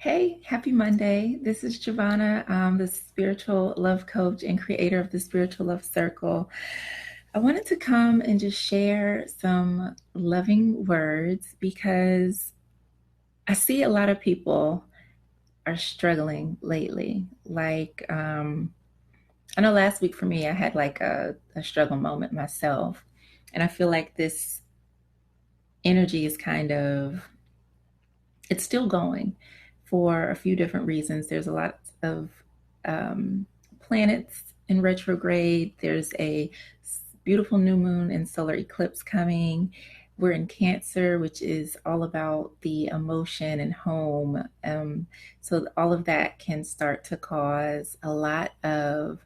Hey, happy Monday. This is Jovhannah. I'm the spiritual love coach and creator of the Spiritual Love Circle. I wanted to come and just share some loving words because I see a lot of people are struggling lately. I know last week for me, I had like a struggle moment myself. And I feel like this energy is it's still going for a few different reasons. There's a lot of planets in retrograde. There's a beautiful new moon and solar eclipse coming. We're in Cancer, which is all about the emotion and home. So all of that can start to cause a lot of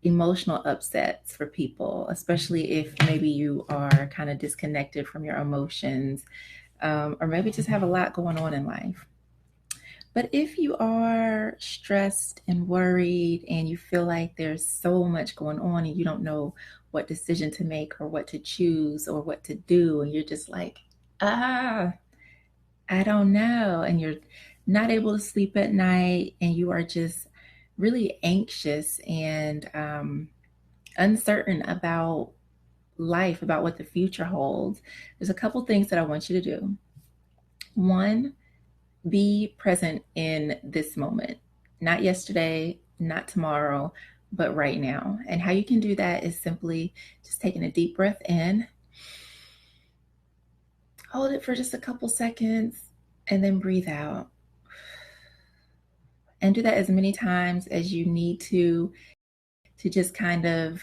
emotional upsets for people, especially if maybe you are kind of disconnected from your emotions, or maybe just have a lot going on in life. But if you are stressed and worried and you feel like there's so much going on and you don't know what decision to make or what to choose or what to do, and you're just like, ah, I don't know, and you're not able to sleep at night and you are just really anxious and uncertain about life, about what the future holds, there's a couple things that I want you to do. One, be present in this moment, not yesterday, not tomorrow, but right now. And how you can do that is simply just taking a deep breath in, hold it for just a couple seconds, and then breathe out. And do that as many times as you need to just kind of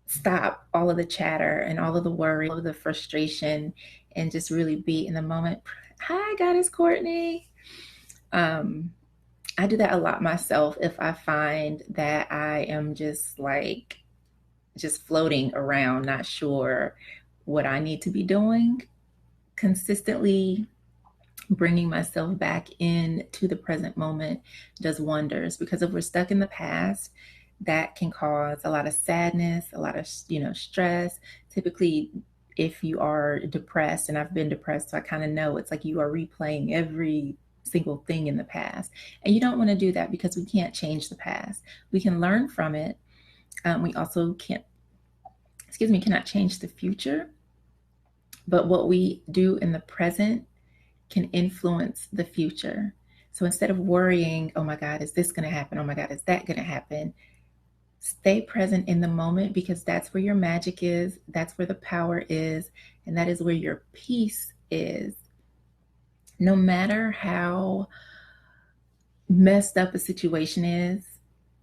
stop all of the chatter and all of the worry, all of the frustration, and just really be in the moment. Hi, Goddess Courtney. Um, I do that a lot myself if I find that I am just floating around, not sure what I need to be doing. Consistently bringing myself back into the present moment does wonders, because if we're stuck in the past, that can cause a lot of sadness, a lot of stress. Typically, if you are depressed, and I've been depressed, so I kind of know, it's like you are replaying every single thing in the past, and you don't want to do that because we can't change the past. We can learn from it. We also cannot change the future, but what we do in the present can influence the future. So instead of worrying, oh my God, is this going to happen? Oh my God, is that going to happen? Stay present in the moment, because that's where your magic is, that's where the power is, and that is where your peace is. No matter how messed up a situation is,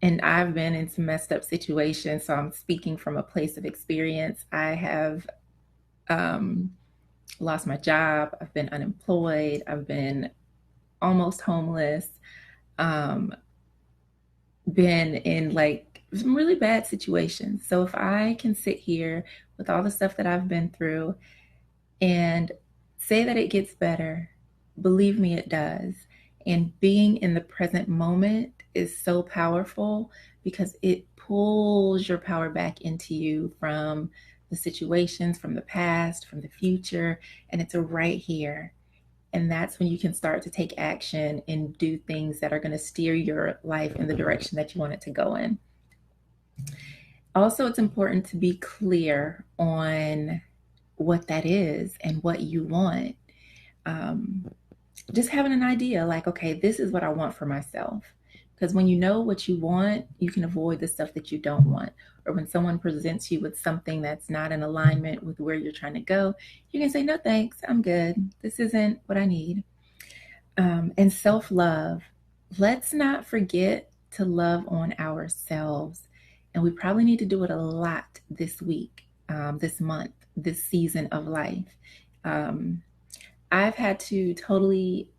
and I've been in some messed up situations, so I'm speaking from a place of experience. I have lost my job, I've been unemployed, I've been almost homeless, um, been in like some really bad situations. So if I can sit here with all the stuff that I've been through and say that it gets better, believe me, it does. And being in the present moment is so powerful because it pulls your power back into you from the situations, from the past, from the future, and it's right here. And that's when you can start to take action and do things that are going to steer your life in the direction that you want it to go in. Also, it's important to be clear on what that is and what you want. Um, just having an idea like, okay, this is what I want for myself. Because when you know what you want, you can avoid the stuff that you don't want. Or when someone presents you with something that's not in alignment with where you're trying to go, you can say, no, thanks, I'm good. This isn't what I need. And self love. Let's not forget to love on ourselves. And we probably need to do it a lot this week, this month, this season of life. Um, I've had to totally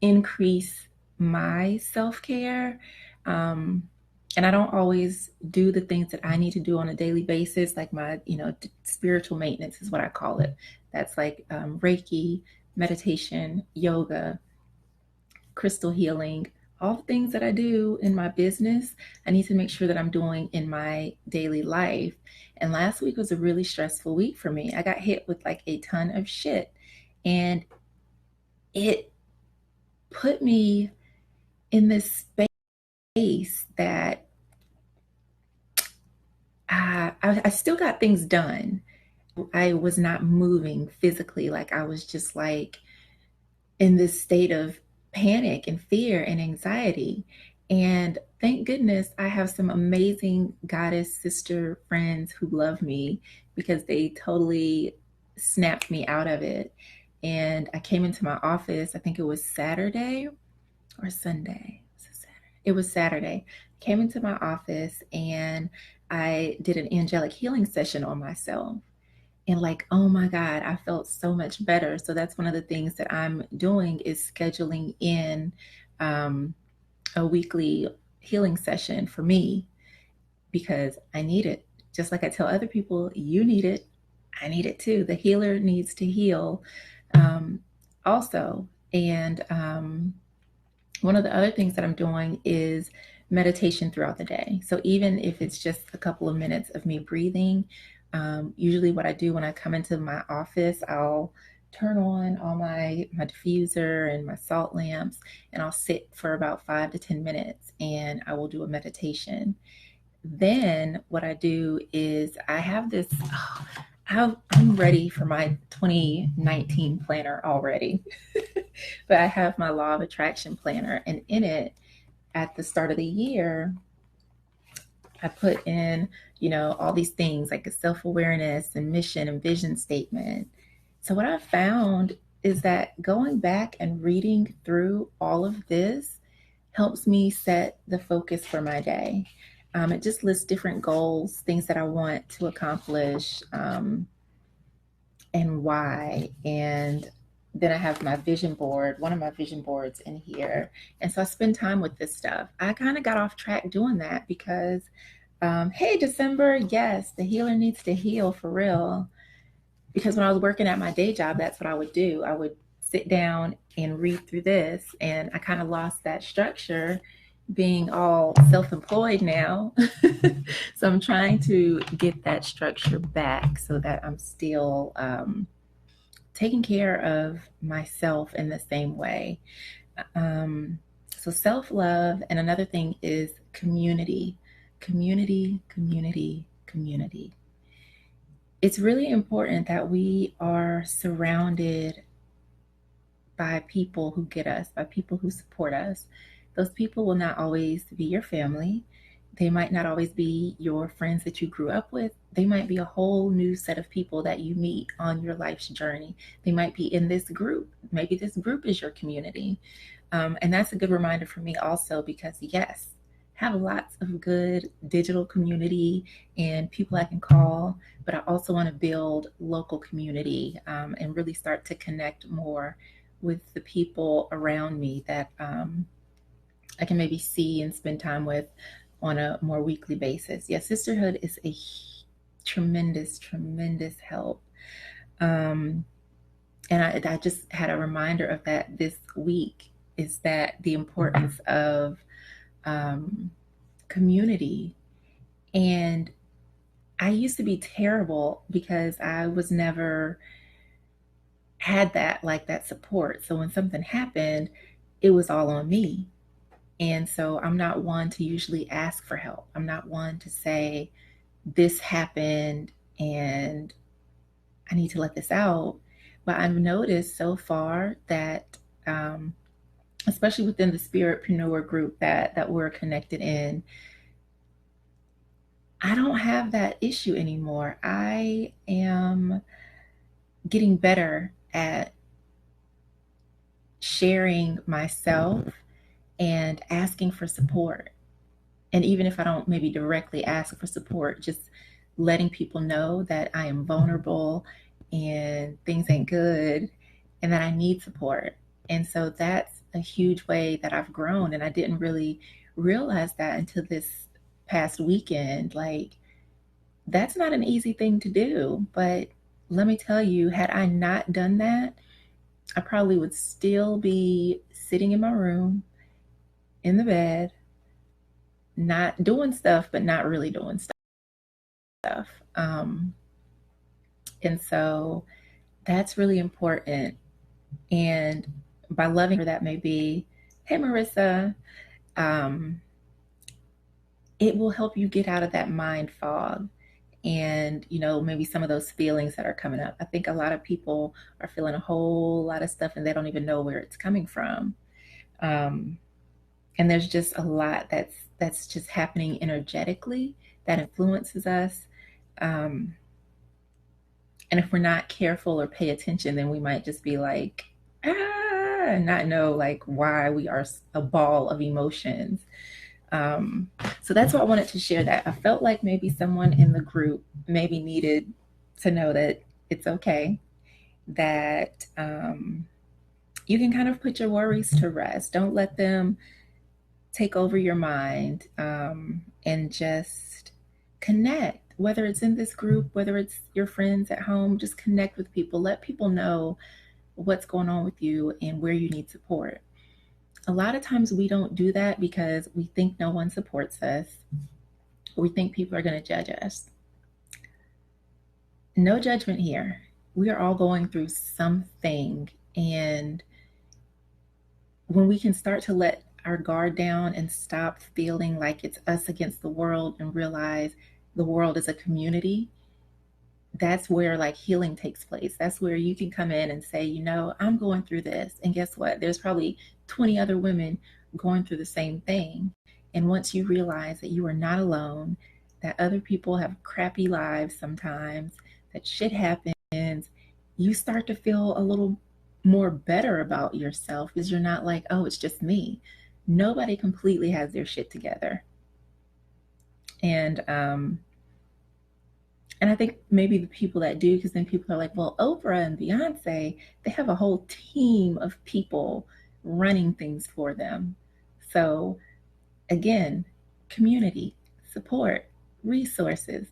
increase my self care. Um, and I don't always do the things that I need to do on a daily basis, like my, spiritual maintenance is what I call it. That's like Reiki, meditation, yoga, crystal healing, all the things that I do in my business, I need to make sure that I'm doing in my daily life. And last week was a really stressful week for me. I got hit with like a ton of shit. And it put me in this space that I still got things done. I was not moving physically. Like I was just like in this state of panic and fear and anxiety. And thank goodness I have some amazing goddess sister friends who love me because they totally snapped me out of it. And I came into my office, I think it was Saturday or Sunday. Was it Saturday? It was Saturday. Came into my office and I did an angelic healing session on myself. And like, oh my God, I felt so much better. So that's one of the things that I'm doing is scheduling in um, a weekly healing session for me because I need it. Just like I tell other people, you need it. I need it too. The healer needs to heal um, also. And one of the other things that I'm doing is meditation throughout the day. So even if it's just a couple of minutes of me breathing, usually what I do when I come into my office, I'll turn on all my diffuser and my salt lamps, and I'll sit for about 5 to 10 minutes, and I will do a meditation. Then what I do is I have this. I'm ready for my 2019 planner already. But I have my law of attraction planner, and in it, at the start of the year, I put in, all these things like a self awareness and mission and vision statement. So, what I found is that going back and reading through all of this helps me set the focus for my day. It just lists different goals, things that I want to accomplish, and why. And then I have my vision board, one of my vision boards in here. And so I spend time with this stuff. I kind of got off track doing that because, hey, December, yes, the healer needs to heal for real. Because when I was working at my day job, that's what I would do. I would sit down and read through this, and I kind of lost that structure being all self employed now. So I'm trying to get that structure back so that I'm still taking care of myself in the same way. Um, so self love, and another thing is community, community, community, community. It's really important that we are surrounded by people who get us, by people who support us. Those people will not always be your family. They might not always be your friends that you grew up with. They might be a whole new set of people that you meet on your life's journey. They might be in this group. Maybe this group is your community. And that's a good reminder for me also because, yes, have lots of good digital community and people I can call, but I also want to build local community and really start to connect more with the people around me that I can maybe see and spend time with on a more weekly basis. Yeah, sisterhood is a tremendous, tremendous help. Um, and I just had a reminder of that this week is that the importance of um, community. And I used to be terrible because I was never had that like that support. So when something happened, it was all on me. And so I'm not one to usually ask for help. I'm not one to say, this happened and I need to let this out. But I've noticed so far that, especially within the spiritpreneur group that we're connected in, I don't have that issue anymore. I am getting better at sharing myself and asking for support. And even if I don't maybe directly ask for support, just letting people know that I am vulnerable and things ain't good and that I need support. And so that's a huge way that I've grown. And I didn't really realize that until this past weekend. Like, that's not an easy thing to do. But let me tell you, had I not done that, I probably would still be sitting in my room in the bed, not doing stuff, but not really doing stuff. Um, and so that's really important. And by loving her that may be, hey Marissa, um, it will help you get out of that mind fog and maybe some of those feelings that are coming up. I think a lot of people are feeling a whole lot of stuff and they don't even know where it's coming from. um, and there's just a lot that's just happening energetically that influences us. um, and if we're not careful or pay attention, then we might just be like, and not know like why we are a ball of emotions. So that's why I wanted to share that. I felt like maybe someone in the group maybe needed to know that it's okay, that you can kind of put your worries to rest. Don't let them take over your mind, and just connect. Whether it's in this group, whether it's your friends at home, just connect with people. Let people know what's going on with you and where you need support. A lot of times we don't do that because we think no one supports us. We think people are going to judge us. No judgment here. We are all going through something. And when we can start to let our guard down and stop feeling like it's us against the world and realize the world is a community, that's where like healing takes place. That's where you can come in and say, I'm going through this. And guess what? There's probably 20 other women going through the same thing. And once you realize that you are not alone, that other people have crappy lives sometimes, that shit happens, you start to feel a little more better about yourself because you're not like, oh, it's just me. Nobody completely has their shit together. And I think maybe the people that do, because then people are like, well, Oprah and Beyonce, they have a whole team of people running things for them. So again, community, support, resources,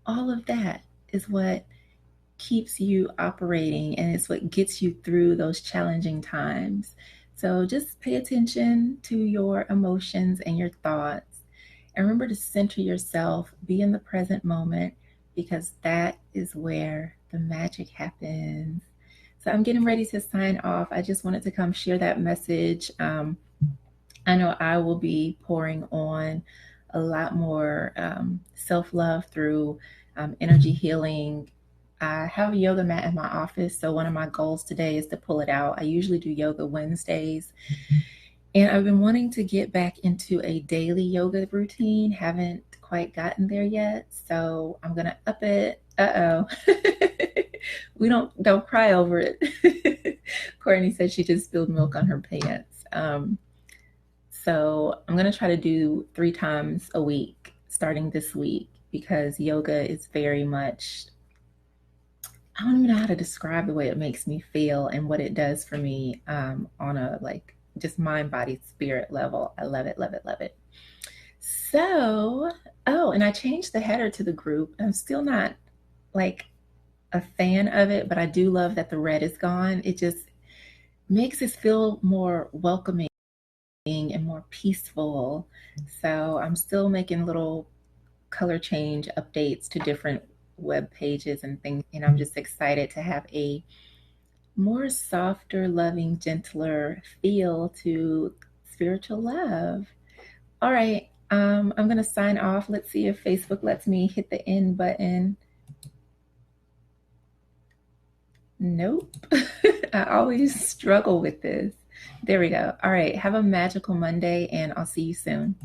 all of that is what keeps you operating, and it's what gets you through those challenging times. So just pay attention to your emotions and your thoughts. And remember to center yourself, be in the present moment, because that is where the magic happens. So I'm getting ready to sign off. I just wanted to come share that message. I know I will be pouring on a lot more self-love through energy healing. I have a yoga mat in my office, so one of my goals today is to pull it out. I usually do yoga Wednesdays, and I've been wanting to get back into a daily yoga routine. Haven't quite gotten there yet, so I'm gonna up it. Uh-oh. We don't cry over it. Courtney said she just spilled milk on her pants. So I'm gonna try to do 3 times a week starting this week, because yoga is very much, I don't even know how to describe the way it makes me feel and what it does for me, on a like just mind, body, spirit level. I love it, love it, love it. So, oh, and I changed the header to the group. I'm still not like a fan of it, but I do love that the red is gone. It just makes us feel more welcoming and more peaceful. So I'm still making little color change updates to different web pages and things, and I'm just excited to have a more softer, loving, gentler feel to spiritual love. All right, I'm gonna sign off. Let's see if Facebook lets me hit the end button. Nope. I always struggle with this. There we go. All right, have a magical Monday, and I'll see you soon.